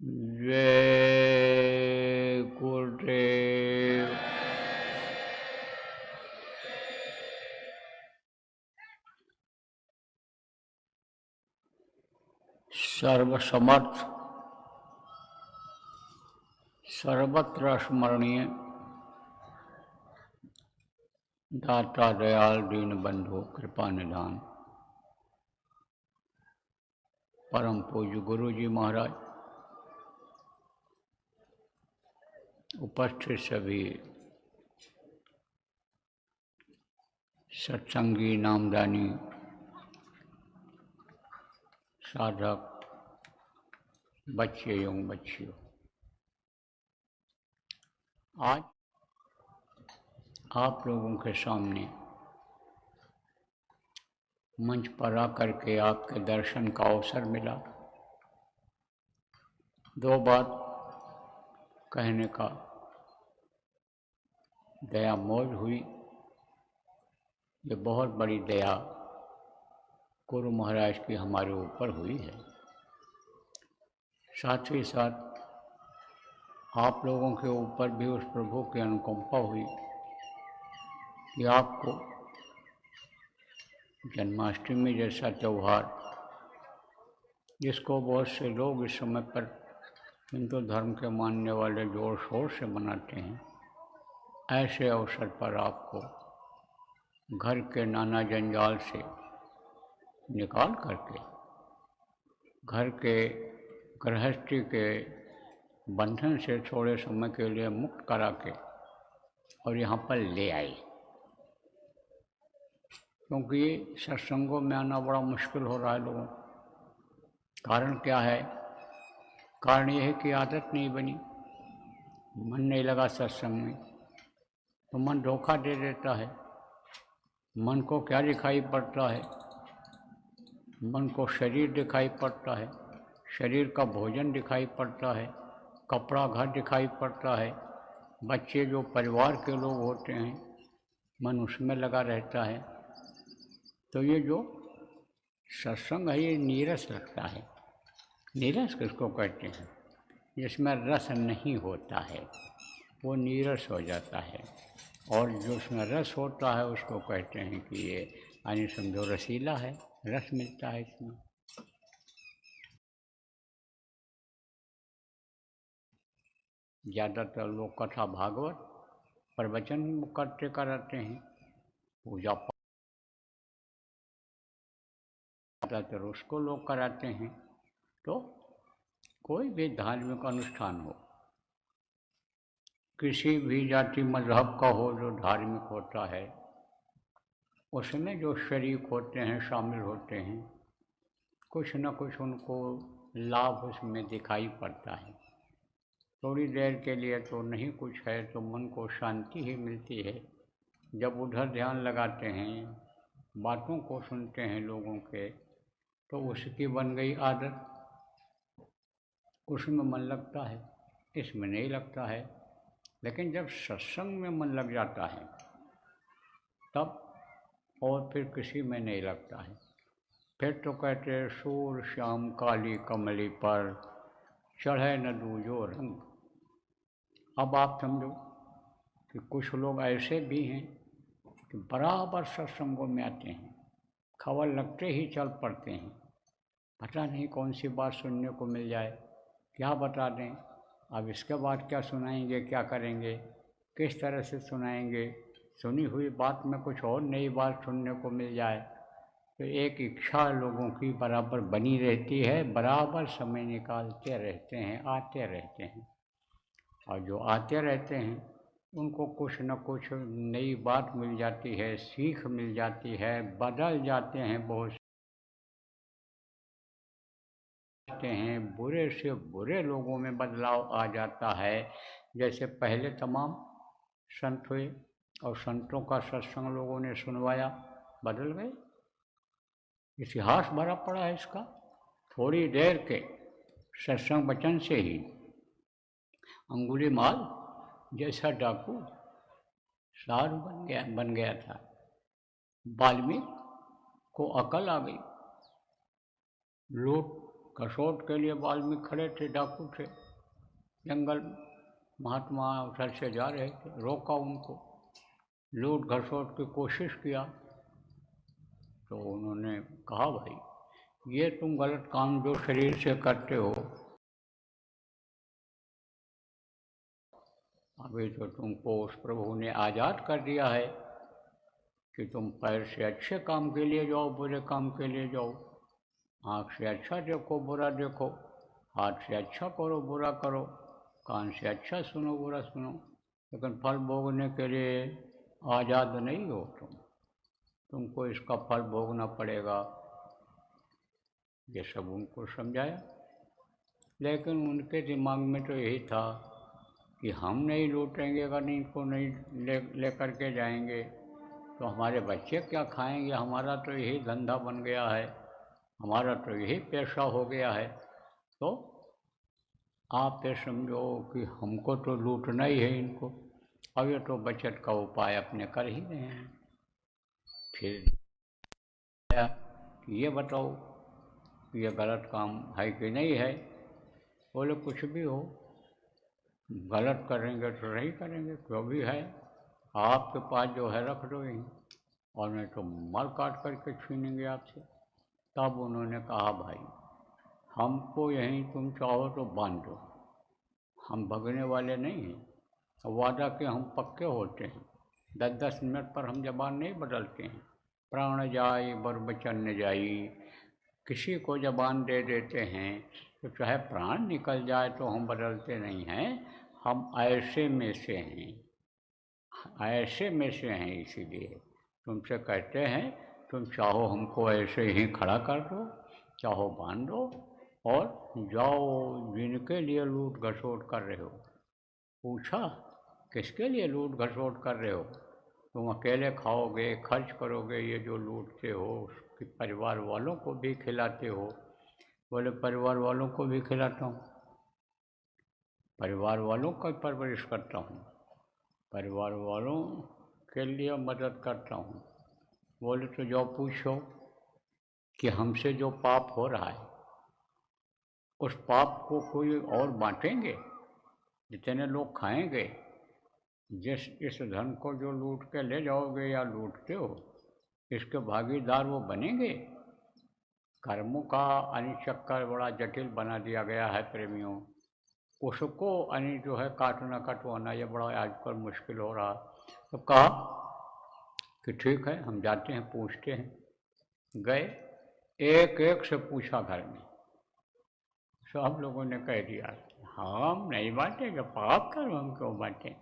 जय गुरुदेव। सर्वसमर्थ सर्वत्र स्मरणीय दाता दयाल दीन बंधु कृपा निधान परम पूज्य गुरु जी महाराज, उपस्थित सभी सत्संगी नामदानी साधक बच्चे एवं बच्चियों, आज आप लोगों के सामने मंच पर आकर के आपके दर्शन का अवसर मिला। दो बात कहने का दया मौज हुई। ये बहुत बड़ी दया गुरु महाराज की हमारे ऊपर हुई है। साथ ही साथ आप लोगों के ऊपर भी उस प्रभु की अनुकंपा हुई कि आपको जन्माष्टमी जैसा त्यौहार, जिसको बहुत से लोग इस समय पर हिंदू धर्म के मानने वाले जोर शोर से मनाते हैं, ऐसे अवसर पर आपको घर के नाना जंजाल से निकाल करके, घर के गृहस्थी के बंधन से थोड़े समय के लिए मुक्त करा के और यहाँ पर ले आए। क्योंकि सत्संगों में आना बड़ा मुश्किल हो रहा है लोगों को। कारण क्या है? कारण यह है कि आदत नहीं बनी, मन नहीं लगा सत्संग में, तो मन धोखा दे देता है। मन को क्या दिखाई पड़ता है? मन को शरीर दिखाई पड़ता है, शरीर का भोजन दिखाई पड़ता है, कपड़ा घर दिखाई पड़ता है, बच्चे जो परिवार के लोग होते हैं, मन उसमें लगा रहता है। तो ये जो सत्संग है ये नीरस लगता है। नीरस किसको कहते हैं? जिसमें रस नहीं होता है वो नीरस हो जाता है, और जो उसमें रस होता है उसको कहते हैं कि ये यानी समझो रसीला है, रस मिलता है इसमें। ज़्यादातर लोग कथा भागवत प्रवचन करते कराते हैं, पूजा पाठ ज़्यादातर उसको लोग कराते हैं। तो कोई भी धार्मिक अनुष्ठान हो, किसी भी जाति मजहब का हो, जो धार्मिक होता है उसमें जो शरीक होते हैं, शामिल होते हैं, कुछ न कुछ उनको लाभ उसमें दिखाई पड़ता है। थोड़ी देर के लिए तो नहीं कुछ है तो मन को शांति ही मिलती है। जब उधर ध्यान लगाते हैं, बातों को सुनते हैं लोगों के, तो उसकी बन गई आदत, उसमें मन लगता है, इसमें नहीं लगता है। लेकिन जब सत्संग में मन लग जाता है तब और फिर किसी में नहीं लगता है। फिर तो कहते हैं सूर श्याम काली कमली पर चढ़े न दूजो रंग। अब आप समझो कि कुछ लोग ऐसे भी हैं कि बराबर सत्संगों में आते हैं, खबर लगते ही चल पड़ते हैं, पता नहीं कौन सी बात सुनने को मिल जाए, क्या बता दें, अब इसके बाद क्या सुनाएंगे, क्या करेंगे, किस तरह से सुनाएंगे, सुनी हुई बात में कुछ और नई बात सुनने को मिल जाए। तो एक इच्छा लोगों की बराबर बनी रहती है, बराबर समय निकालते रहते हैं, आते रहते हैं, और जो आते रहते हैं उनको कुछ न कुछ नई बात मिल जाती है, सीख मिल जाती है, बदल जाते हैं, बहुत हैं, बुरे से बुरे लोगों में बदलाव आ जाता है। जैसे पहले तमाम संत हुए और संतों का सत्संग लोगों ने सुनवाया, बदल गए। इतिहास भरा पड़ा है इसका। थोड़ी देर के सत्संग वचन से ही अंगुलीमाल जैसा डाकू साधु बन गया था। वाल्मीकि को अकल आ गई, लूट घसोट के लिए वाल्मीकि खड़े थे, डाकू थे, जंगल में महात्मा उधर से जा रहे थे, रोका उनको, लूट घसोट की कोशिश किया। तो उन्होंने कहा, भाई ये तुम गलत काम जो शरीर से करते हो, अभी तो तुमको उस प्रभु ने आज़ाद कर दिया है कि तुम पैर से अच्छे काम के लिए जाओ, बुरे काम के लिए जाओ, आँख से अच्छा देखो, बुरा देखो, हाथ से अच्छा करो, बुरा करो, कान से अच्छा सुनो, बुरा सुनो, लेकिन फल भोगने के लिए आज़ाद नहीं हो तुमको इसका फल भोगना पड़ेगा। ये सब उनको समझाया, लेकिन उनके दिमाग में तो यही था कि हम नहीं लूटेंगे, अगर इनको नहीं ले करके जाएंगे तो हमारे बच्चे क्या खाएंगे, हमारा तो यही धंधा बन गया है, हमारा तो यही पेशा हो गया है। तो आप ये समझो कि हमको तो लूटना ही है इनको, अब ये तो बचत का उपाय अपने कर ही रहे हैं। फिर ये बताओ ये गलत काम है कि नहीं है? बोले कुछ भी हो, गलत करेंगे तो नहीं करेंगे, जो भी है आपके पास जो है रख दो यहीं, और नहीं तो मार काट करके छीनेंगे आपसे। तब उन्होंने कहा, भाई हमको यहीं तुम चाहो तो बांध दो, हम भगने वाले नहीं हैं, वादा के हम पक्के होते हैं, 10-10 मिनट पर हम ज़बान नहीं बदलते हैं, प्राण जाए बर बचन न जाई, किसी को ज़बान दे देते हैं तो चाहे प्राण निकल जाए तो हम बदलते नहीं हैं, हम ऐसे में से हैं, ऐसे में से हैं, इसीलिए तुमसे कहते हैं तुम चाहो हमको ऐसे ही खड़ा कर दो, चाहो बांध दो और जाओ जिनके लिए लूट घसोट कर रहे हो। पूछा, किसके लिए लूट घसोट कर रहे हो? तुम अकेले खाओगे, खर्च करोगे, ये जो लूटते हो उसके परिवार वालों को भी खिलाते हो? बोले परिवार वालों को भी खिलाता हूँ, परिवार वालों का परवरिश करता हूँ, परिवार वालों के लिए मदद करता हूँ। बोले तो जाओ पूछो कि हमसे जो पाप हो रहा है उस पाप को कोई और बांटेंगे? जितने लोग खाएंगे, जिस इस धन को जो लूट के ले जाओगे या लूटते हो, इसके भागीदार वो बनेंगे? कर्मों का चक्कर बड़ा जटिल बना दिया गया है प्रेमियों, उसको जो है काटना कटवाना ये बड़ा आजकल मुश्किल हो रहा। तो कहा कि ठीक है हम जाते हैं, पूछते हैं। गए, एक एक से पूछा घर में, सब लोगों ने कह दिया हम नहीं बांटेंगे, पाप करो हम क्यों बांटें,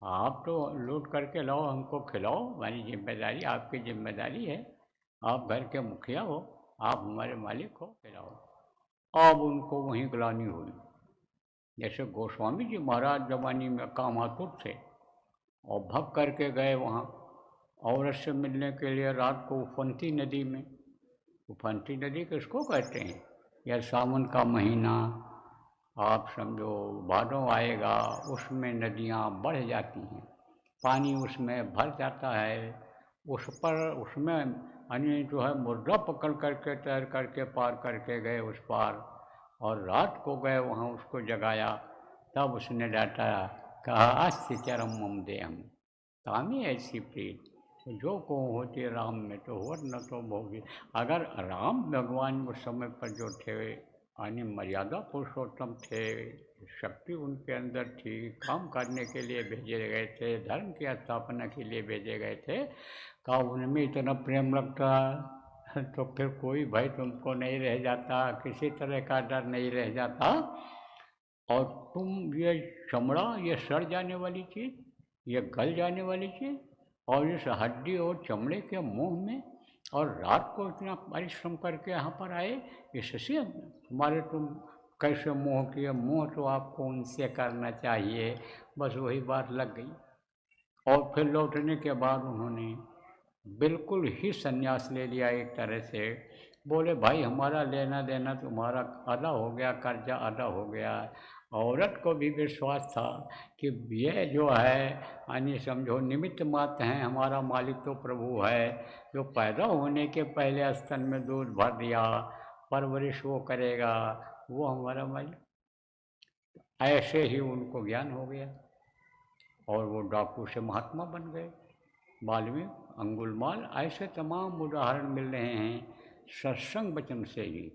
आप तो लूट करके लाओ, हमको खिलाओ, हमारी जिम्मेदारी, आपकी जिम्मेदारी है, आप घर के मुखिया हो, आप हमारे मालिक हो, खिलाओ। अब उनको वहीं ग्लानि हुई, जैसे गोस्वामी जी महाराज जवानी में कामातुर थे और भग करके गए वहाँ औरत से मिलने के लिए रात को उफनती नदी में। उफनती नदी किसको कहते हैं? यह सावन का महीना, आप समझो भादों आएगा, उसमें नदियाँ बढ़ जाती हैं, पानी उसमें भर जाता है, उस पर उसमें जो है मुर्गा पकड़ करके तैर करके पार करके गए उस पार, और रात को गए वहाँ उसको जगाया, तब उसने डांटा, कहा अस्ति चरम मम देहम तामी ऐसी प्रीत, जो को होती राम में तो हो न तो भोगी। अगर राम भगवान उस समय पर जो थे मर्यादा पुरुषोत्तम थे, शक्ति उनके अंदर थी, काम करने के लिए भेजे गए थे, धर्म की स्थापना के लिए भेजे गए थे, का उनमें इतना प्रेम लगता तो फिर कोई भय तुमको नहीं रह जाता, किसी तरह का डर नहीं रह जाता। और तुम ये चमड़ा, ये सड़ जाने वाली चीज़, ये गल जाने वाली चीज़, और इस हड्डी और चमड़े के मुंह में, और रात को इतना परिश्रम करके यहाँ पर आए, इससे हमारे तुम कैसे मोह किए? मोह तो आपको उनसे करना चाहिए। बस वही बात लग गई। और फिर लौटने के बाद उन्होंने बिल्कुल ही संन्यास ले लिया एक तरह से। बोले भाई हमारा लेना देना तुम्हारा अदा हो गया, कर्जा अदा हो गया। औरत को भी विश्वास था कि ये जो है समझो निमित्त मात्र हैं, हमारा मालिक तो प्रभु है, जो पैदा होने के पहले स्तन में दूध भर दिया परवरिश वो करेगा, वो हमारा मालिक। ऐसे ही उनको ज्ञान हो गया और वो डाकू से महात्मा बन गए। वाल्मीकि, अंगुलमाल, ऐसे तमाम उदाहरण मिल रहे हैं। सत्संग वचन से ही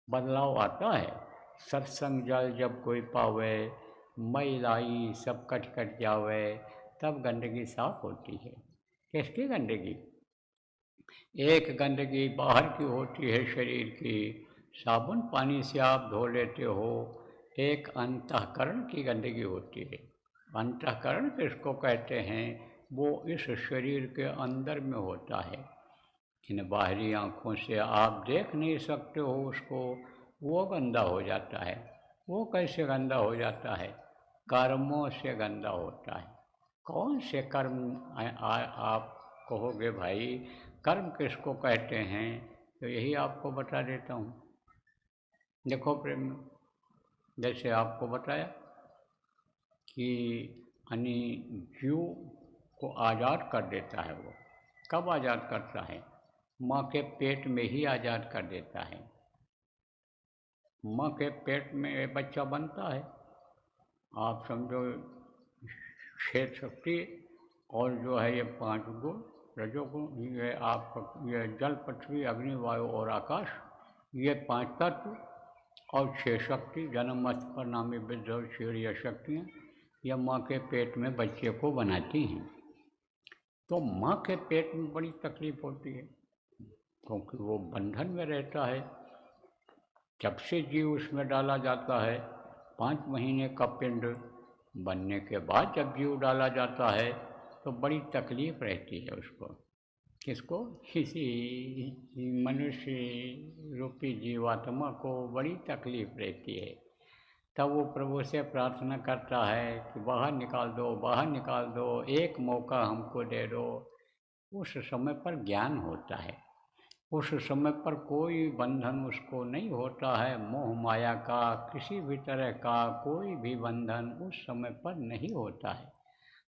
बदलाव आता है। सत्संग जल जब कोई पावे, मैलाई सब कट कट जावे, तब गंदगी साफ होती है। किसकी गंदगी? एक गंदगी बाहर की होती है शरीर की, साबुन पानी से आप धो लेते हो। एक अंतःकरण की गंदगी होती है। अंतःकरण किसको कहते हैं? वो इस शरीर के अंदर में होता है। इन बाहरी आँखों से आप देख नहीं सकते हो उसको, वो गंदा हो जाता है। वो कैसे गंदा हो जाता है? कर्मों से गंदा होता है। कौन से कर्म आप कहोगे भाई कर्म किसको कहते हैं? तो यही आपको बता देता हूँ। देखो प्रेम, जैसे आपको बताया कि यानी जीव को आज़ाद कर देता है। वो कब आज़ाद करता है? माँ के पेट में ही आज़ाद कर देता है। माँ के पेट में बच्चा बनता है, आप समझो 6 शक्ति और जो है ये 5 गुण, रजोगुण, ये आपका ये जल, पृथ्वी, अग्नि, वायु और आकाश, ये 5 तत्व और 6 शक्ति, जन्म मस्त परिणामी विद्या शीर्य शक्तियाँ, यह माँ के पेट में बच्चे को बनाती हैं। तो माँ के पेट में बड़ी तकलीफ होती है, क्योंकि वो बंधन में रहता है। जब से जीव उसमें डाला जाता है, 5 महीने का पिंड बनने के बाद जब जीव डाला जाता है तो बड़ी तकलीफ रहती है उसको। किसको? किसी मनुष्य रूपी जीवात्मा को बड़ी तकलीफ रहती है। तब वो प्रभु से प्रार्थना करता है कि बाहर निकाल दो, बाहर निकाल दो, एक मौका हमको दे दो। उस समय पर ज्ञान होता है, उस समय पर कोई बंधन उसको नहीं होता है। मोह माया का किसी भी तरह का कोई भी बंधन उस समय पर नहीं होता है।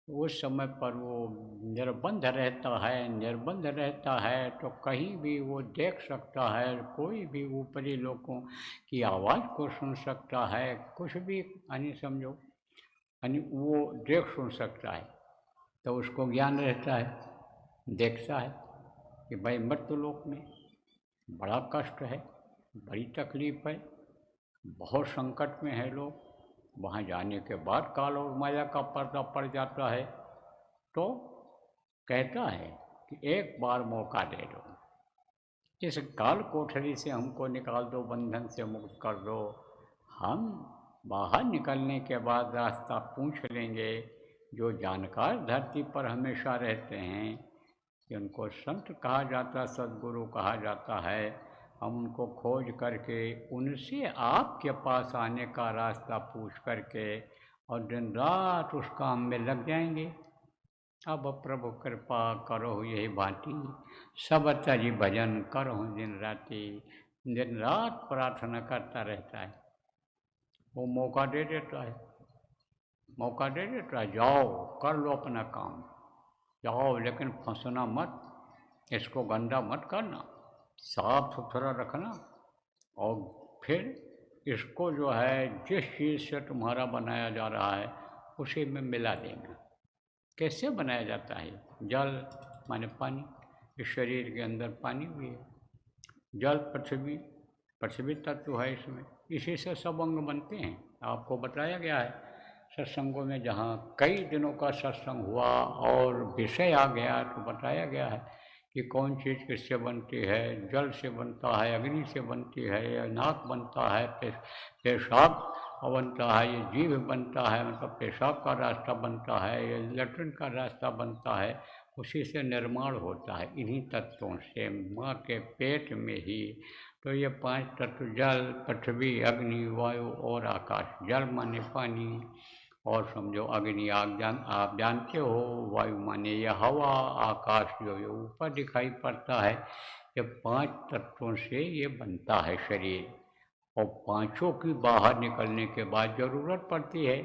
उस समय पर वो निर्बंध रहता है। निर्बंध रहता है तो कहीं भी वो देख सकता है, कोई भी ऊपरी लोगों की आवाज़ को सुन सकता है, कुछ भी यानी समझो यानी वो देख सुन सकता है। तो उसको ज्ञान रहता है, देखता है कि भाई मृत्युलोक में बड़ा कष्ट है, बड़ी तकलीफ है, बहुत संकट में है लोग। वहाँ जाने के बाद काल और माया का पर्दा पड़ जाता है, तो कहता है कि एक बार मौका दे दो, इस काल कोठरी से हमको निकाल दो, बंधन से मुक्त कर दो। हम बाहर निकलने के बाद रास्ता पूछ लेंगे। जो जानकार धरती पर हमेशा रहते हैं, कि उनको संत कहा जाता है, सद्गुरु कहा जाता है। हम उनको खोज करके उनसे आपके पास आने का रास्ता पूछ करके और दिन रात उस काम में लग जाएंगे। अब प्रभु कृपा करो यही भांति, सब तजी भजन करो दिन राति। दिन रात प्रार्थना करता रहता है। वो मौका दे देता है, मौका दे देता है, जाओ कर लो अपना काम, जाओ, लेकिन फंसना मत, इसको गंदा मत करना, साफ सुथरा रखना। और फिर इसको जो है जिस चीज़ से तुम्हारा बनाया जा रहा है उसी में मिला देना। कैसे बनाया जाता है? जल माने पानी, इस शरीर के अंदर पानी भी है। जल पृथ्वी, पृथ्वी तत्व है इसमें, इसी से सब अंग बनते हैं। आपको बताया गया है सत्संगों में, जहाँ कई दिनों का सत्संग हुआ और विषय आ गया तो बताया गया है कि कौन चीज़ किससे बनती है। जल से बनता है, अग्नि से बनती है, नाक बनता है, पेशाब बनता है, ये जीभ बनता है, मतलब पेशाब का रास्ता बनता है, ये लैट्रिन का रास्ता बनता है। उसी से निर्माण होता है, इन्हीं तत्वों से, माँ के पेट में ही। तो ये 5 तत्व जल, पृथ्वी, अग्नि, वायु और आकाश। जल माने पानी, और समझो अग्नि आग आप जानते हो, वायु माने ये हवा, आकाश जो ये ऊपर दिखाई पड़ता है। ये 5 तत्वों से ये बनता है शरीर। और पांचों की बाहर निकलने के बाद ज़रूरत पड़ती है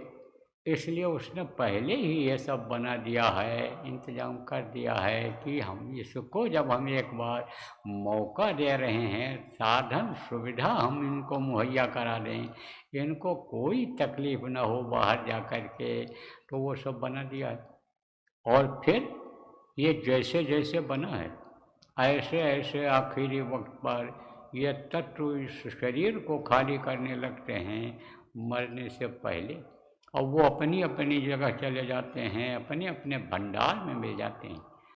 इसलिए उसने पहले ही ये सब बना दिया है, इंतजाम कर दिया है कि हम इसको जब हम एक बार मौका दे रहे हैं, साधन सुविधा हम इनको मुहैया करा दें, इनको कोई तकलीफ ना हो बाहर जा कर के, तो वो सब बना दिया है। और फिर ये जैसे जैसे बना है, ऐसे ऐसे आखिरी वक्त पर ये तत्व इस शरीर को खाली करने लगते हैं मरने से पहले, और वो अपनी अपनी जगह चले जाते हैं, अपने अपने भंडार में मिल जाते हैं।